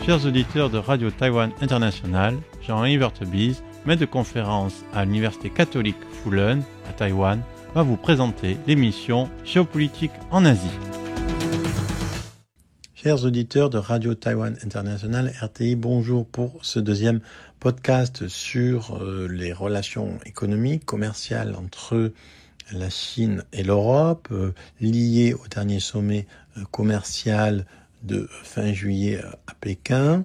Chers auditeurs de Radio Taïwan International, Jean-Yves Heurtebise, maître de conférence à l'Université catholique Fulun à Taïwan, va vous présenter l'émission Géopolitique en Asie. Chers auditeurs de Radio Taïwan International, RTI, bonjour pour ce deuxième podcast sur les relations économiques, commerciales entre la Chine et l'Europe, liées au dernier sommet commercial de fin juillet à Pékin.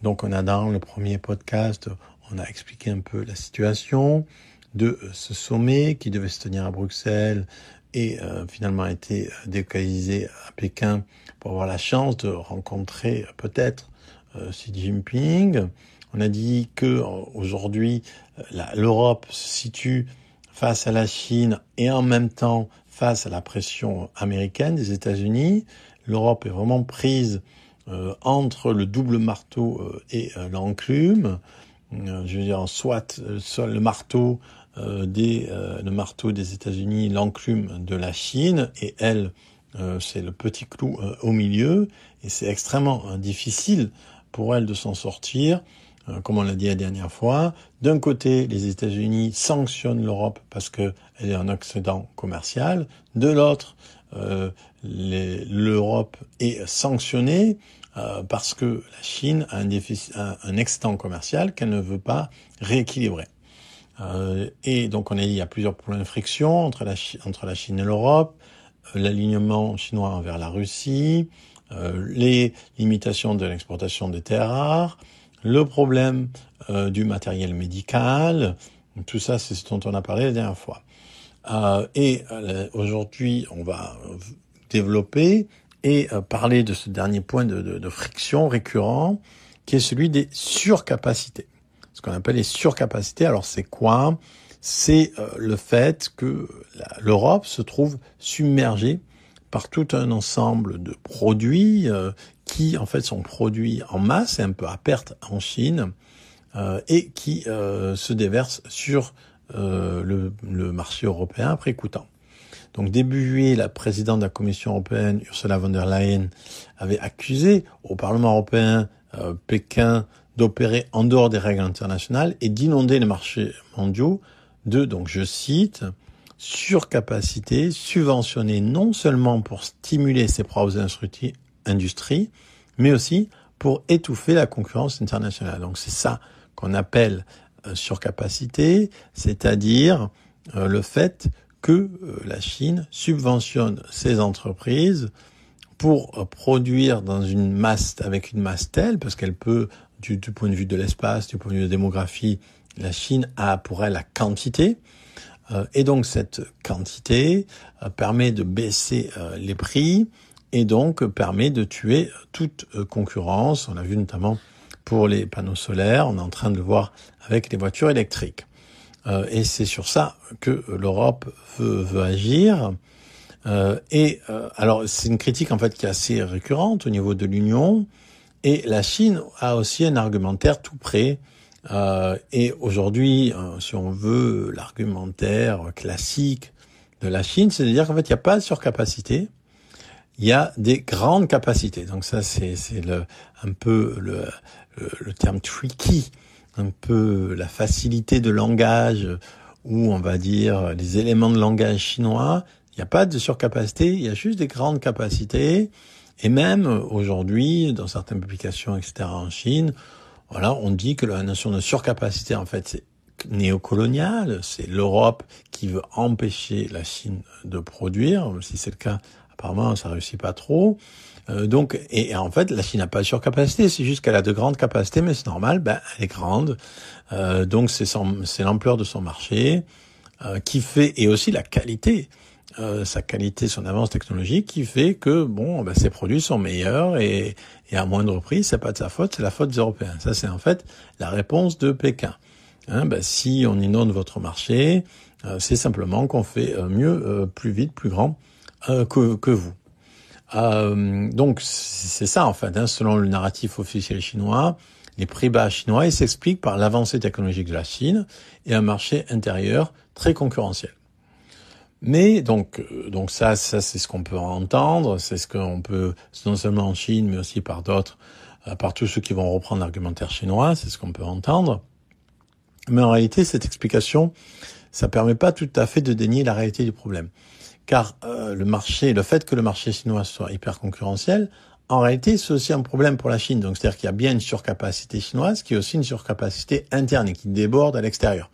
Donc on a dans le premier podcast, on a expliqué un peu la situation de ce sommet qui devait se tenir à Bruxelles et finalement a été délocalisé à Pékin pour avoir la chance de rencontrer peut-être Xi Jinping. On a dit que aujourd'hui l'Europe se situe face à la Chine et en même temps face à la pression américaine des États-Unis. L'Europe est vraiment prise entre le double marteau et l'enclume. Je veux dire, soit le marteau des États-Unis, l'enclume de la Chine, et elle, c'est le petit clou au milieu, et c'est extrêmement difficile pour elle de s'en sortir. Comme on l'a dit la dernière fois, d'un côté, les États-Unis sanctionnent l'Europe parce qu'elle est un excédent commercial. De l'autre, l'Europe est sanctionnée parce que la Chine a un excédent commercial qu'elle ne veut pas rééquilibrer. Et donc on a dit il y a plusieurs points de friction entre la Chine et l'Europe, l'alignement chinois envers la Russie, les limitations de l'exportation des terres rares, le problème du matériel médical, tout ça c'est ce dont on a parlé la dernière fois. Aujourd'hui, on va développer et parler de ce dernier point de friction récurrent, qui est celui des surcapacités. Ce qu'on appelle les surcapacités, alors c'est quoi ? C'est le fait que l'Europe se trouve submergée par tout un ensemble de produits qui en fait sont produits en masse et un peu à perte en Chine et qui se déversent sur le marché européen à prix coûtant. Donc début juillet, la présidente de la Commission européenne, Ursula von der Leyen, avait accusé au Parlement européen Pékin d'opérer en dehors des règles internationales et d'inonder les marchés mondiaux de, donc je cite, surcapacité subventionnée non seulement pour stimuler ses propres industries, mais aussi pour étouffer la concurrence internationale. Donc c'est ça qu'on appelle surcapacité, c'est-à-dire le fait que la Chine subventionne ses entreprises pour produire dans une masse, avec une masse telle, parce qu'elle peut, du point de vue de l'espace, du point de vue de la démographie, la Chine a pour elle la quantité, et donc cette quantité permet de baisser les prix, et donc permet de tuer toute concurrence. On l'a vu notamment pour les panneaux solaires, on est en train de le voir avec les voitures électriques. Et c'est sur ça que l'Europe veut agir. Alors c'est une critique en fait qui est assez récurrente au niveau de l'Union. Et la Chine a aussi un argumentaire tout prêt. Et aujourd'hui, si on veut, l'argumentaire classique de la Chine, c'est de dire qu'en fait, il n'y a pas de surcapacité, il y a des grandes capacités. Donc ça, c'est un peu le terme tricky, un peu la facilité de langage, ou on va dire les éléments de langage chinois. Il n'y a pas de surcapacité, il y a juste des grandes capacités. Et même aujourd'hui, dans certaines publications, etc. en Chine, voilà, on dit que la notion de surcapacité, en fait, c'est néocolonial. C'est l'Europe qui veut empêcher la Chine de produire. Si c'est le cas, apparemment, ça réussit pas trop. Donc, et en fait, la Chine n'a pas de surcapacité. C'est juste qu'elle a de grandes capacités, mais c'est normal. Elle est grande. Donc, c'est l'ampleur de son marché qui fait, et aussi la qualité. Sa qualité, son avance technologique qui fait que ses produits sont meilleurs et à moindre prix, c'est pas de sa faute, c'est la faute des Européens. Ça, c'est en fait la réponse de Pékin. Si on inonde votre marché, c'est simplement qu'on fait mieux, plus vite, plus grand que vous. Donc c'est ça en fait. Selon le narratif officiel chinois, les prix bas chinois ils s'expliquent par l'avancée technologique de la Chine et un marché intérieur très concurrentiel. Mais donc ça c'est ce qu'on peut entendre, c'est ce qu'on peut non seulement en Chine mais aussi par d'autres par tous ceux qui vont reprendre l'argumentaire chinois, c'est ce qu'on peut entendre. Mais en réalité, cette explication, ça permet pas tout à fait de dénier la réalité du problème. Car le fait que le marché chinois soit hyper concurrentiel, en réalité, c'est aussi un problème pour la Chine. Donc, c'est-à-dire qu'il y a bien une surcapacité chinoise, qui est aussi une surcapacité interne et qui déborde à l'extérieur.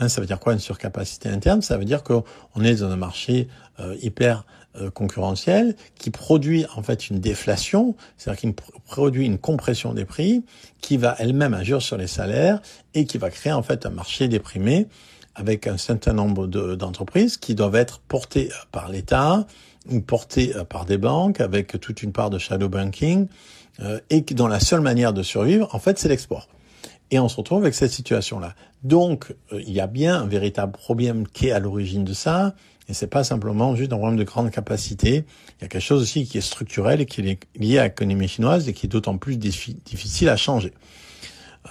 Ça veut dire quoi, une surcapacité interne? Ça veut dire qu'on est dans un marché hyper concurrentiel qui produit en fait une déflation, c'est-à-dire qu'il produit une compression des prix qui va elle-même agir sur les salaires et qui va créer en fait un marché déprimé avec un certain nombre d'entreprises qui doivent être portées par l'État ou portées par des banques avec toute une part de shadow banking et dont la seule manière de survivre, en fait, c'est l'export. Et on se retrouve avec cette situation-là. Donc, il y a bien un véritable problème qui est à l'origine de ça, et c'est pas simplement juste un problème de grande capacité. Il y a quelque chose aussi qui est structurel et qui est lié à l'économie chinoise et qui est d'autant plus difficile à changer.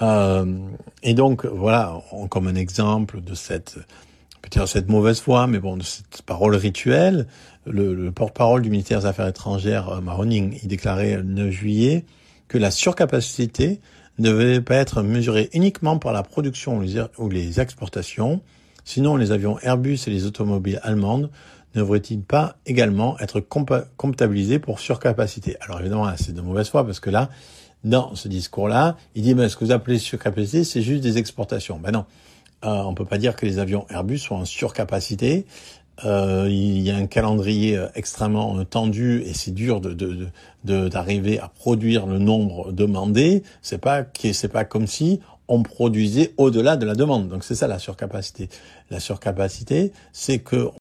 Et donc, voilà, comme un exemple de peut-être cette mauvaise foi, mais bon, de cette parole rituelle, le porte-parole du ministère des Affaires étrangères, Ma Huning, il déclarait le 9 juillet que la surcapacité ne devait pas être mesurée uniquement par la production ou les exportations, sinon les avions Airbus et les automobiles allemandes ne devraient-ils pas également être comptabilisés pour surcapacité? Alors évidemment, c'est de mauvaise foi parce que là, dans ce discours-là, il dit ce que vous appelez surcapacité, c'est juste des exportations. Ben non, on peut pas dire que les avions Airbus sont en surcapacité. Il y a un calendrier extrêmement tendu et c'est dur d'arriver à produire le nombre demandé. C'est pas comme si on produisait au-delà de la demande. Donc c'est ça la surcapacité. La surcapacité, c'est que